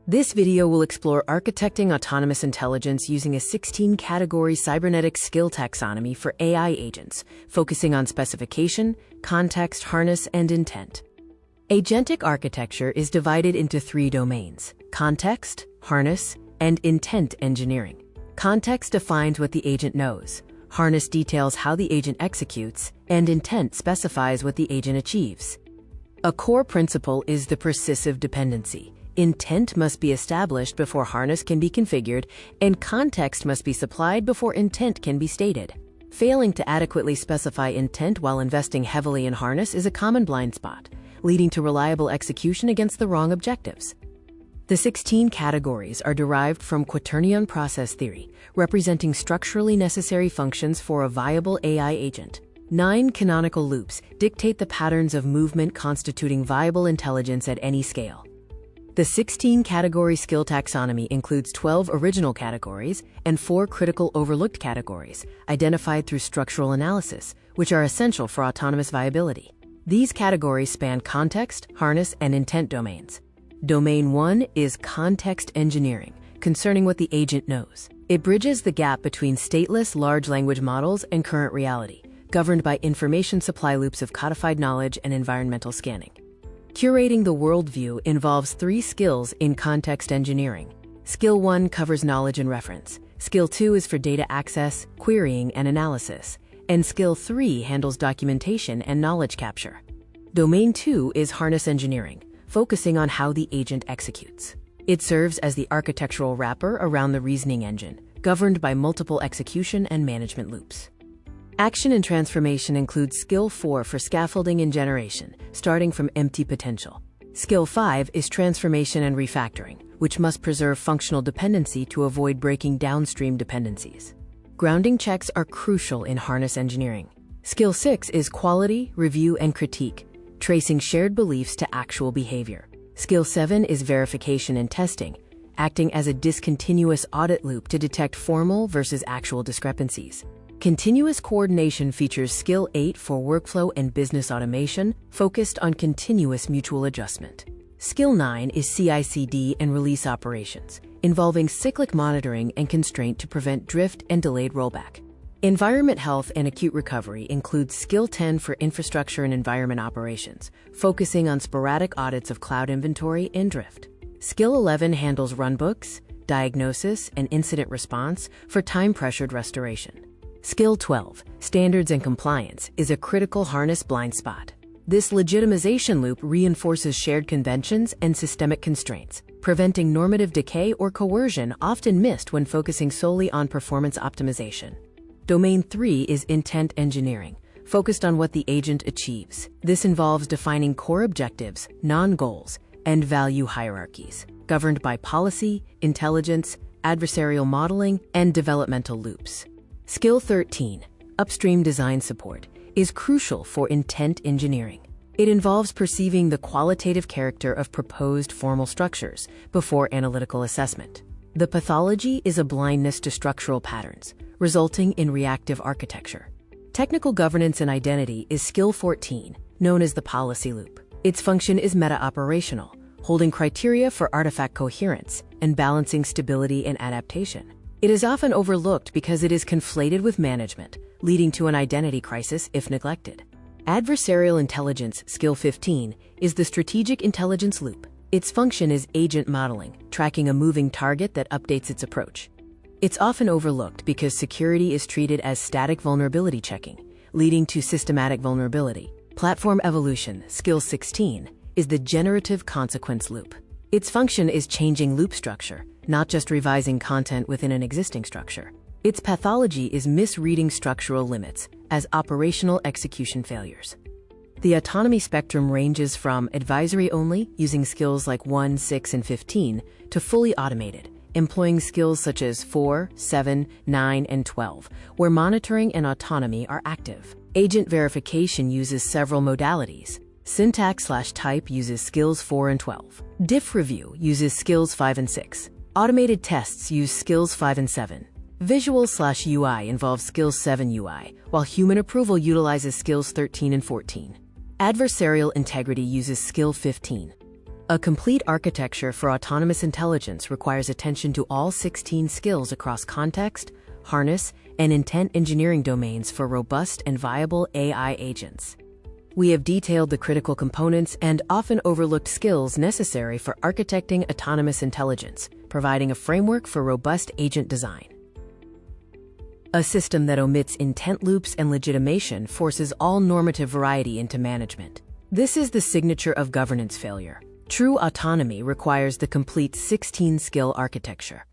This video will explore architecting autonomous intelligence using a 16-category cybernetic skill taxonomy for AI agents, focusing on specification, context, harness, and intent. Agentic architecture is divided into 3 domains: context, harness, and intent engineering. Context defines what the agent knows, harness details how the agent executes, and intent specifies what the agent achieves. A core principle is the persistive dependency. Intent must be established before harness can be configured, and context must be supplied before intent can be stated. Failing to adequately specify intent while investing heavily in harness is a common blind spot, leading to reliable execution against the wrong objectives. The 16 categories are derived from quaternion process theory, representing structurally necessary functions for a viable AI agent. 9 canonical loops dictate the patterns of movement constituting viable intelligence at any scale. The 16-category skill taxonomy includes 12 original categories and 4 critical overlooked categories, identified through structural analysis, which are essential for autonomous viability. These categories span context, harness, and intent domains. Domain 1 is context engineering, concerning what the agent knows. It bridges the gap between stateless large language models and current reality, governed by information supply loops of codified knowledge and environmental scanning. Curating the worldview involves 3 skills in context engineering. Skill 1 covers knowledge and reference. Skill 2 is for data access, querying, and analysis. And Skill 3 handles documentation and knowledge capture. Domain 2 is harness engineering, focusing on how the agent executes. It serves as the architectural wrapper around the reasoning engine, governed by multiple execution and management loops. Action and transformation includes Skill 4 for scaffolding and generation, starting from empty potential. Skill 5 is transformation and refactoring, which must preserve functional dependency to avoid breaking downstream dependencies. Grounding checks are crucial in harness engineering. Skill 6 is quality, review, and critique, tracing shared beliefs to actual behavior. Skill 7 is verification and testing, acting as a discontinuous audit loop to detect formal versus actual discrepancies. Continuous coordination features Skill 8 for workflow and business automation, focused on continuous mutual adjustment. Skill 9 is CI/CD and release operations, involving cyclic monitoring and constraint to prevent drift and delayed rollback. Environment health and acute recovery includes Skill 10 for infrastructure and environment operations, focusing on sporadic audits of cloud inventory and drift. Skill 11 handles runbooks, diagnosis, and incident response for time-pressured restoration. Skill 12, standards and compliance, is a critical harness blind spot. This legitimization loop reinforces shared conventions and systemic constraints, preventing normative decay or coercion often missed when focusing solely on performance optimization. Domain 3 is intent engineering, focused on what the agent achieves. This involves defining core objectives, non-goals, and value hierarchies, governed by policy, intelligence, adversarial modeling, and developmental loops. Skill 13, Upstream design support, is crucial for intent engineering. It involves perceiving the qualitative character of proposed formal structures before analytical assessment. The pathology is a blindness to structural patterns, resulting in reactive architecture. Technical governance and identity is Skill 14, known as the policy loop. Its function is meta-operational, holding criteria for artifact coherence and balancing stability and adaptation. It is often overlooked because it is conflated with management, leading to an identity crisis if neglected. Adversarial intelligence, Skill 15, is the strategic intelligence loop. Its function is agent modeling, tracking a moving target that updates its approach. It's often overlooked because security is treated as static vulnerability checking, leading to systematic vulnerability. Platform evolution, Skill 16, is the generative consequence loop. Its function is changing loop structure, not just revising content within an existing structure. Its pathology is misreading structural limits as operational execution failures. The autonomy spectrum ranges from advisory only, using skills like 1, 6, and 15, to fully automated, employing skills such as 4, 7, 9, and 12, where monitoring and autonomy are active. Agent verification uses several modalities. Syntax/type uses skills 4 and 12. Diff review uses skills 5 and 6. Automated tests use skills 5 and 7. Visual/UI involves skills 7 UI, while human approval utilizes skills 13 and 14. Adversarial integrity uses skill 15. A complete architecture for autonomous intelligence requires attention to all 16 skills across context, harness, and intent engineering domains for robust and viable AI agents. We have detailed the critical components and often overlooked skills necessary for architecting autonomous intelligence, providing a framework for robust agent design. A system that omits intent loops and legitimation forces all normative variety into management. This is the signature of governance failure. True autonomy requires the complete 16-skill architecture.